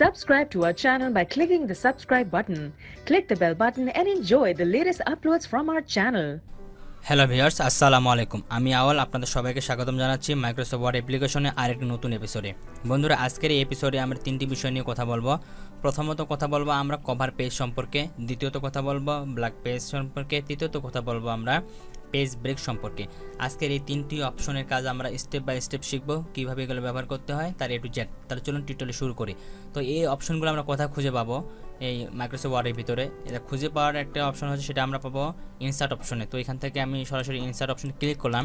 Subscribe to our channel by clicking the subscribe button. Click the bell button and enjoy the latest uploads from our channel. Hello viewers, আসসালামু আলাইকুম। আমি আওয়াল আপনাদের সবাইকে স্বাগতম জানাচ্ছি Microsoft word অ্যাপ্লিকেশনে আরেকটি নতুন এপিসোডে। বন্ধুরা, আজকের এই এপিসোডে আমরা তিনটি বিষয় নিয়ে কথা বলবো। প্রথমত কথা বলবো আমরা কভার পেজ সম্পর্কে, দ্বিতীয়ত কথা বলবো ব্ল্যাক পেজ সম্পর্কে, তৃতীয়ত কথা বলবো আমরা পেজ ব্রেক সম্পর্কে। আজকের এই তিনটি অপশনের কাজ আমরা স্টেপ বাই স্টেপ শিখবো, কীভাবে এগুলো ব্যবহার করতে হয় তার A to Z। তাহলে চলুন টিউটোরিয়াল শুরু করি। তো এই অপশনগুলো আমরা কোথায় খুঁজে পাবো এই মাইক্রোসফট ওয়ার্ডের ভিতরে? এটা খুঁজে পাওয়ার একটা অপশন হচ্ছে, সেটা আমরা পাবো ইনসার্ট অপশনে। তো এখান থেকে আমি সরাসরি ইনসার্ট অপশনে ক্লিক করলাম।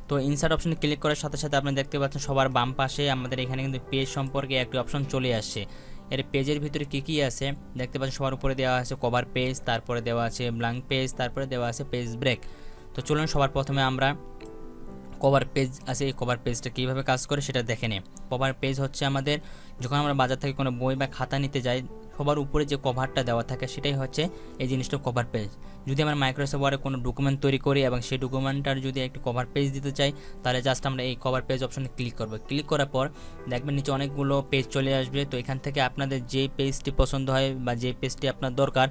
তো ইনসার্ট অপশনে ক্লিক করার সাথে সাথে আপনি দেখতে পাচ্ছেন সবার বাম পাশে আমাদের এখানে কিন্তু পেজ সম্পর্কে একটি অপশন চলে আসছে। এর পেজের ভিতরে কী আছে দেখতে পাচ্ছেন, সবার উপরে দেওয়া আছে কভার পেজ, তারপরে দেওয়া আছে ব্ল্যাঙ্ক পেজ, তারপরে দেওয়া আছে পেজ ব্রেক। তো চলুন সবার প্রথমে আমরা কভার পেজ আছে, এই কভার পেজটা কীভাবে কাজ করে সেটা দেখে নিই। কভার পেজ হচ্ছে আমাদের যখন আমরা বাজার থেকে কোনো বই বা খাতা নিতে যাই, সবার উপরে যে কভারটা দেওয়া থাকে সেটাই হচ্ছে এই জিনিসটা কভার পেজ। যদি আমরা মাইক্রোসফট ওয়ার্ডে কোনো ডকুমেন্ট তৈরি করি এবং সেই ডকুমেন্টটার যদি একটি কভার পেজ দিতে চাই, তাহলে জাস্ট আমরা এই কভার পেজ অপশনে ক্লিক করব। ক্লিক করার পর দেখবেন নিচে অনেকগুলো পেজ চলে আসবে। তো এখান থেকে আপনাদের যে পেজটি পছন্দ হয় বা যে পেজটি আপনার দরকার,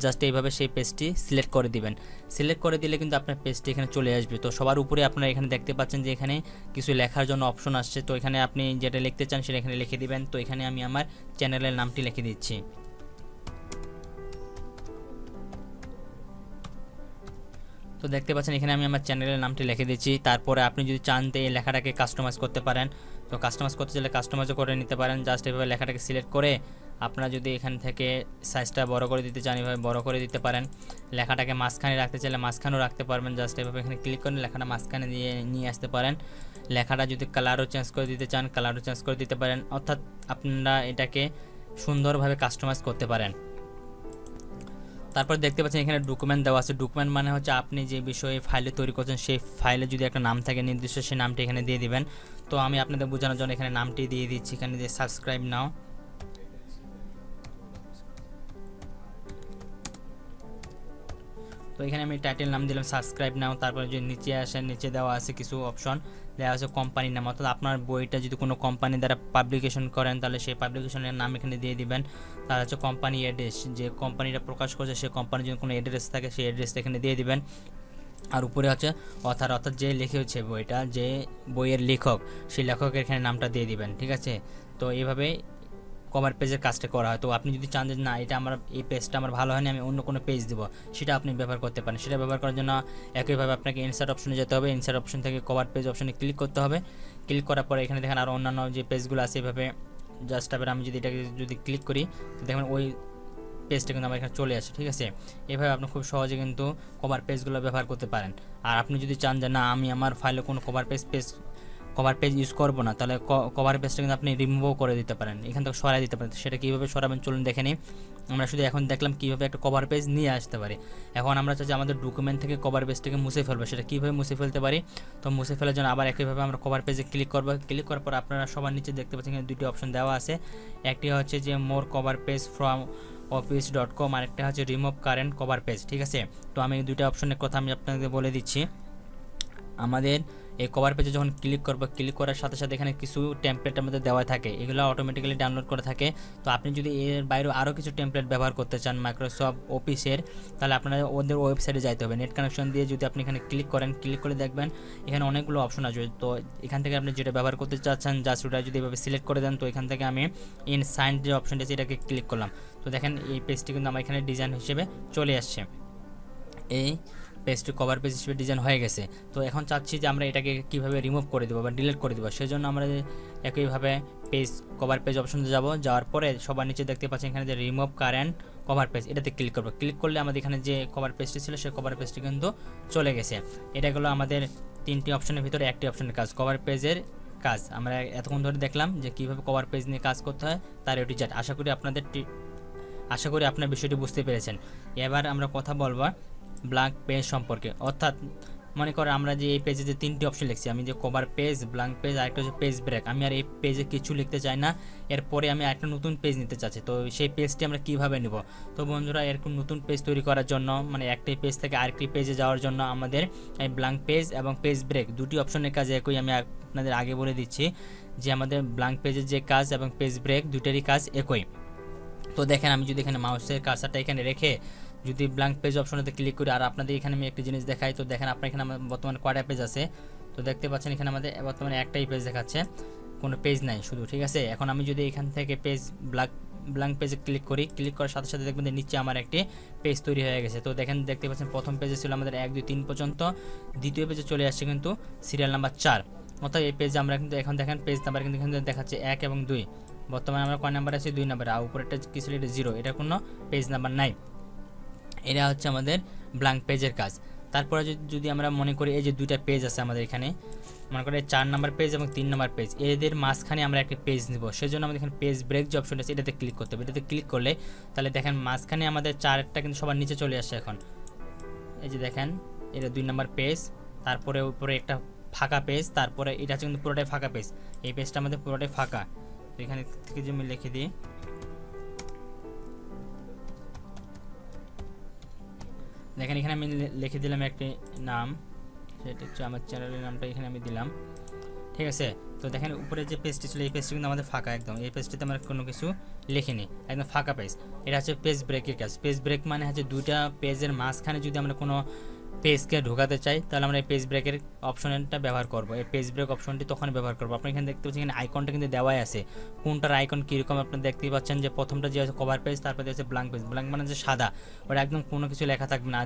জাস্ট এইভাবে সেই পেজটি সিলেক্ট করে দিবেন। সিলেক্ট করে দিলে কিন্তু আপনার পেজটি এখানে চলে আসবে। তো সবার উপরে আপনারা এখানে দেখতে পাচ্ছেন যে এখানে কিছু লেখার জন্য অপশন আসছে। তো এখানে আপনি যেটা লিখতে চান সেটা এখানে লিখে দিবেন। তো এখানে আমি আমার চ্যানেলের নামটি লিখে দিচ্ছি। তো দেখতে পাচ্ছেন এখানে আমি আমার চ্যানেলের নামটি লিখে দিচ্ছি। তারপরে আপনি যদি চান তো এই লেখাটাকে কাস্টমাইজ করতে পারেন। তো কাস্টমাইজ করতে চাইলে কাস্টমাইজও করে নিতে পারেন। জাস্ট এভাবে লেখাটাকে সিলেক্ট করে আপনারা যদি এখান থেকে সাইজটা বড় করে দিতে চান, এভাবে বড় করে দিতে পারেন। লেখাটাকে মাঝখানে রাখতে চাইলে মাঝখানেও রাখতে পারবেন। জাস্ট এভাবে এখানে ক্লিক করে লেখাটা মাঝখানে দিয়ে নিয়ে আসতে পারেন। লেখাটা যদি কালারও চেঞ্জ করে দিতে চান, কালারও চেঞ্জ করে দিতে পারেন। অর্থাৎ আপনারা এটাকে সুন্দরভাবে কাস্টমাইজ করতে পারেন। তারপর দেখতে পাচ্ছেন এখানে ডকুমেন্ট দেওয়া আছে। ডকুমেন্ট মানে হচ্ছে আপনি যে বিষয়ে ফাইলে তৈরি করছেন সেই ফাইলে যদি একটা নাম থাকে নির্দিষ্ট, সেই নামটি এখানে দিয়ে দিবেন। তো আমি আপনাদের বোঝানোর জন্য এখানে নামটি দিয়ে দিচ্ছি। এখানে দিয়ে সাবস্ক্রাইব নাও। তো এখানে আমি টাইটেল নাম দিলাম সাবস্ক্রাইব নাও। তারপরে যদি নিচে আসেন, নিচে দেওয়া আছে কিছু অপশন, দেওয়া আছে কোম্পানির নাম। অর্থাৎ আপনার বইটা যদি কোনো কোম্পানি দ্বারা পাবলিকেশন করেন তাহলে সেই পাবলিকেশনের নাম এখানে দিয়ে দিবেন। তার হচ্ছে কোম্পানি অ্যাড্রেস, যে কোম্পানিটা প্রকাশ করছে সেই কোম্পানির যদি কোনো অ্যাড্রেস থাকে সেই অ্যাড্রেসটা এখানে দিয়ে দিবেন। আর উপরে হচ্ছে অথার, অর্থাৎ যে লিখেছে বইটা, যে বইয়ের লেখক, সেই লেখকের এখানে নামটা দিয়ে দিবেন। ঠিক আছে? তো এইভাবে কভার পেজের কাজটা করা হয়। তো আপনি যদি চান যে না এটা আমার এই পেজটা আমার ভালো হয়নি, আমি অন্য কোনো পেজ দেবো, সেটা আপনি ব্যবহার করতে পারেন। সেটা ব্যবহার করার জন্য একইভাবে আপনাকে ইনসার্ট অপশনে যেতে হবে। ইনসার্ট অপশন থেকে কভার পেজ অপশনে ক্লিক করতে হবে। ক্লিক করার পরে এখানে দেখেন আরও অন্যান্য যে পেজগুলো আছে, এভাবে জাস্ট আবার আমি যদি এটাকে যদি ক্লিক করি তো দেখবেন ওই পেজটা কিন্তু আমার এখানে চলে আসে। ঠিক আছে? এভাবে আপনি খুব সহজে কিন্তু কভার পেজগুলো ব্যবহার করতে পারেন। আর আপনি যদি চান যে না আমি আমার ফাইলে কোনো কভার পেজ ইউজ করবো না, তাহলে কভার পেজটা কিন্তু আপনি রিমুভও করে দিতে পারেন, এখান থেকে সরাই দিতে পারেন। সেটা কীভাবে সরাবেন চলুন দেখে নিই। আমরা শুধু এখন দেখলাম কীভাবে একটা কভার পেজ নিয়ে আসতে পারি। এখন আমরা চাই যে আমাদের ডকুমেন্ট থেকে কভার পেজটাকে মুছে ফেলবো, সেটা কীভাবে মুছে ফেলতে পারি? তো মুছে ফেলার জন্য আবার একইভাবে আমরা কভার পেজে ক্লিক করবো। ক্লিক করার পর আপনারা সবার নিচে দেখতে পাচ্ছেন এখানে দুটি অপশন দেওয়া আছে। একটি হচ্ছে যে মোর কভার পেজ ফ্রম office.com, আরেকটা হচ্ছে রিমুভ কারেন্ট কভার পেজ। ঠিক আছে? তো আমি দুইটা অপশনের কথা আমি আপনাদের বলে দিচ্ছি। আমাদের এই কভার পেজে যখন ক্লিক করবো, ক্লিক করার সাথে সাথে এখানে কিছু টেমপ্লেট আমাদের দেওয়া থাকে, এগুলো অটোমেটিক্যালি ডাউনলোড করা থাকে। তো আপনি যদি এর বাইরেও আরও কিছু টেমপ্লেট ব্যবহার করতে চান মাইক্রোসফট অফিসের, তাহলে আপনারা ওদের ওয়েবসাইটে যাইতে হবে। নেট কানেকশন দিয়ে যদি আপনি এখানে ক্লিক করেন, ক্লিক করে দেখবেন এখানে অনেকগুলো অপশন আসবে। তো এখান থেকে আপনি যেটা ব্যবহার করতে চাচ্ছেন জাস্ট ওটা যদি এভাবে সিলেক্ট করে দেন, তো এখান থেকে আমি ইন সাইন যে অপশনটা আছে এটাকে ক্লিক করলাম। তো দেখেন এই পেজটি কিন্তু আমার এখানে ডিজাইন হিসেবে চলে আসছে। এই পেজটি কভার পেজ হিসেবে ডিজাইন হয়ে গেছে। তো এখন চাচ্ছি যে আমরা এটাকে কীভাবে রিমুভ করে দেবো বা ডিলিট করে দেবো। সেজন্য আমরা একইভাবে পেজ কভার পেজ অপশনে যাব। যাওয়ার পরে সবার নিচে দেখতে পাচ্ছি এখানে যে রিমুভ কারেন্ট কভার পেজ, এটাতে ক্লিক করবো। ক্লিক করলে আমাদের এখানে যে কভার পেজটি ছিল সেই কভার পেজটি কিন্তু চলে গেছে। এটা হলো আমাদের তিনটি অপশনের ভিতরে একটি অপশনের কাজ, কভার পেজের কাজ। আমরা এতক্ষণ ধরে দেখলাম যে কীভাবে কভার পেজ নিয়ে কাজ করতে হয় তার A to Z। আশা করি আপনার বিষয়টি বুঝতে পেরেছেন। এবার আমরা কথা বলবো ব্ল্যাঙ্ক পেজ সম্পর্কে। অর্থাৎ মনে করেন আমরা যে এই পেজে যে 3টি অপশন লিখছি, আমি যে কভার পেজ, ব্ল্যাঙ্ক পেজ আর একটা হচ্ছে পেজ ব্রেক, আমি আর এই পেজে কিছু লিখতে চাই না, এরপরে আমি একটা নতুন পেজ নিতে চাচ্ছি। তো সেই পেজটি আমরা কিভাবে নিব? তো বন্ধুরা এরকম নতুন পেজ তৈরি করার জন্য, মানে একটি পেজ থেকে আরেকটি পেজে যাওয়ার জন্য আমাদের এই ব্ল্যাঙ্ক পেজ এবং পেজ ব্রেক দুটি অপশনের কাজ একই। আমি আপনাদের আগে বলে দিচ্ছি যে আমাদের ব্ল্যাঙ্ক পেজের যে কাজ এবং পেজ ব্রেক দুটারই কাজ একই। তো দেখেন আমি যদি এখানে মাউসের কার্সারটা এখানে রেখে যদি ব্ল্যাঙ্ক পেজ অপশনেতে ক্লিক করি, আর আপনাদের এখানে আমি একটা জিনিস দেখাই। তো দেখেন আপনার এখানে বর্তমানে কয়টা পেজ আছে? তো দেখতে পাচ্ছেন এখানে আমাদের বর্তমানে একটাই পেজ দেখাচ্ছে, কোনো পেজ নাই শুধু, ঠিক আছে। এখন আমি যদি এখান থেকে পেজ ব্ল্যাঙ্ক পেজে ক্লিক করি, ক্লিক করার সাথে সাথে দেখবেন যে নিচে আমার একটি পেজ তৈরি হয়ে গেছে। তো দেখেন দেখতে পাচ্ছেন প্রথম পেজে ছিল আমাদের 1 2 3 পর্যন্ত, দ্বিতীয় পেজে চলে আসছে কিন্তু সিরিয়াল নাম্বার 4। অর্থাৎ এই পেজে আমরা কিন্তু এখন দেখেন পেজ নাম্বার কিন্তু এখানে দেখাচ্ছে 1 এবং 2। বর্তমানে আমরা কয় নাম্বার আছি? 2 নাম্বারে। আর উপরেরটা কি ছিল? এটা 0, এটা কোনো পেজ নাম্বার নাই। এটা হচ্ছে আমাদের ব্ল্যাঙ্ক পেজের কাজ। তারপরে যদি আমরা মনে করি এই যে দুইটা পেজ আছে আমাদের এখানে, মনে করি 4 নাম্বার পেজ এবং 3 নাম্বার পেজ, এদের মাঝখানে আমরা একটা পেজ নিব। সেজন্য আমাদের এখানে পেজ ব্রেক যে অপশনটা আছে এটাতে ক্লিক করতে হবে। এটাতে ক্লিক করলে তাহলে দেখেন মাঝখানে আমাদের 4টা কিন্তু সবার নিচে চলে আসছে। এখন এই যে দেখেন এটা 2 নাম্বার পেজ, তারপরে উপরে একটা ফাঁকা পেজ, তারপরে এটা হচ্ছে কিন্তু পুরোটাই ফাঁকা পেজ। এই পেজটা আমাদের পুরোটাই ফাঁকা। তো এখানে থেকে যে আমি লিখে দিই, দেখেন এখানে আমি লিখে দিলাম একটি নাম, সেটা হচ্ছে আমার চ্যানেলের নামটা এখানে আমি দিলাম, ঠিক আছে। তো দেখেন উপরে যে পেজটি ছিল এই পেজটি কিন্তু আমাদের ফাঁকা একদম, এই পেজটিতে আমরা কোনো কিছু লিখিনি, একদম ফাঁকা পেজ। এটা হচ্ছে পেজ ব্রেকের কাজ। পেজ ব্রেক মানে হচ্ছে দুইটা পেজের মাঝখানে যদি আমরা কোনো পেজকে ঢোকাতে চাই তাহলে আমরা এই পেজ ব্রেকের অপশনটা ব্যবহার করব। এই পেজ ব্রেক অপশনটি তখন ব্যবহার করব। আপনি এখানে দেখতে পাচ্ছেন এখানে আইকনটা কিন্তু দেওয়াই আছে, কোনটার আইকন কীরকম আপনারা দেখতেই পাচ্ছেন যে প্রথমটা যে আছে কভার পেজ, তারপরে আছে ব্ল্যাঙ্ক পেজ। ব্ল্যাঙ্ক মানে হচ্ছে সাদা, ওটা একদম কোনো কিছু লেখা থাকবে না।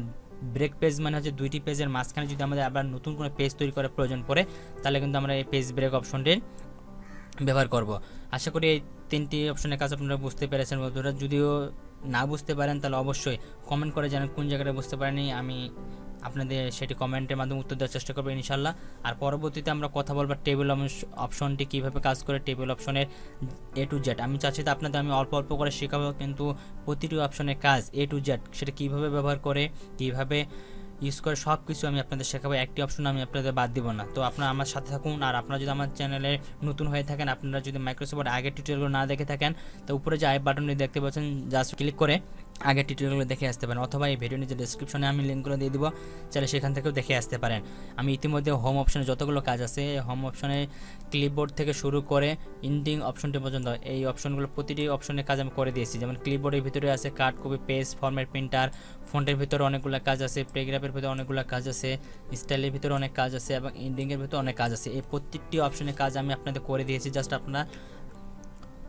ব্রেক পেজ মানে হচ্ছে দুইটি পেজের মাঝখানে যদি আমাদের আবার নতুন কোনো পেজ তৈরি করার প্রয়োজন পড়ে তাহলে কিন্তু আমরা এই পেজ ব্রেক অপশনটির ব্যবহার করব। আশা করি এই 3টি অপশনের কাজ আপনারা বুঝতে পেরেছেন বন্ধুরা। যদিও না বুঝতে পারেন তাহলে অবশ্যই কমেন্ট করে জানান কোন জায়গাটা বুঝতে পারেনি, আমি আপনাদের সেটি কমেন্টের মাধ্যমে উত্তর দেওয়ার চেষ্টা করবো ইনশাল্লাহ। আর পরবর্তীতে আমরা কথা বলবো টেবিল অপশনটি কীভাবে কাজ করে, টেবিল অপশনের A to Z। আমি চাচ্ছি তো আপনাদের আমি অল্প অল্প করে শেখাবো, কিন্তু প্রতিটি অপশনের কাজ A to Z সেটা কীভাবে ব্যবহার করে, কীভাবে ইউজ করে সব কিছু আমি আপনাদের শেখাবো। একটি অপশন আমি আপনাদের বাদ দিব না। তো আপনারা আমার সাথে থাকুন। আর আপনারা যদি আমার চ্যানেলে নতুন হয়ে থাকেন, আপনারা যদি মাইক্রোসফট আগের টিউটোরিয়ালগুলো না দেখে থাকেন, তো উপরে যে আই বাটনটি দেখতে পাচ্ছেন জাস্ট ক্লিক করে আগের টিউটোরিয়ালগুলো দেখে আসতে পারেন, অথবা এই ভিডিওর নিচে ডেসক্রিপশনে আমি লিঙ্কগুলো দিয়ে দিব, চাইলে সেখান থেকেও দেখে আসতে পারেন। আমি ইতিমধ্যে হোম অপশনে যতগুলো কাজ আছে, হোম অপশনে ক্লিপবোর্ড থেকে শুরু করে ইন্ডিং অপশনটি পর্যন্ত এই অপশনগুলো প্রতিটি অপশনের কাজ আমি করে দিয়েছি। যেমন ক্লিপবোর্ডের ভিতরে আছে কাট, কপি, পেস্ট, ফরম্যাট, প্রিন্টার, ফন্টের ভিতরে অনেকগুলো কাজ আছে, প্যারাগ্রাফের ভিতরে অনেকগুলো কাজ আছে, স্টাইলের ভিতরে অনেক কাজ আছে এবং এন্ডিংয়ের ভিতরে অনেক কাজ আছে। এই প্রত্যেকটি অপশনের কাজ আমি আপনাদের করে দিয়েছি, জাস্ট আপনারা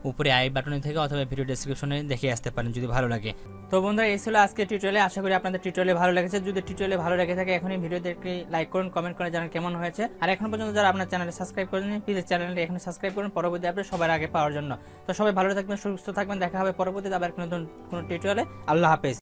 উপরে আই বাটনে থেকে অথবা ভিডিও ডেসক্রিপশনে দেখে আসতে পারেন যদি ভালো লাগে। তো বন্ধুরা এই ছিল আজকে টিউটোরিয়ালে। আশা করি আপনাদের টিউটোরিয়ালে ভালো লেগেছে। যদি টিউটোরিয়ালে ভালো লেগে থাকে এখনই ভিডিওতে লাইক করুন, কমেন্ট করে জানান কেমন হয়েছে। আর এখন পর্যন্ত যারা আপনার চ্যানেলে সাবস্ক্রাইব করেননি প্লিজ চ্যানেলটি এখন সাবস্ক্রাইব করুন পরবর্তী আপডেট সবার আগে পাওয়ার জন্য। তো সবাই ভালো থাকবেন, সুস্থ থাকবেন, দেখা হবে পরবর্তীতে আবার কোনো টিউটোরিয়ালে। আল্লাহ হাফেজ।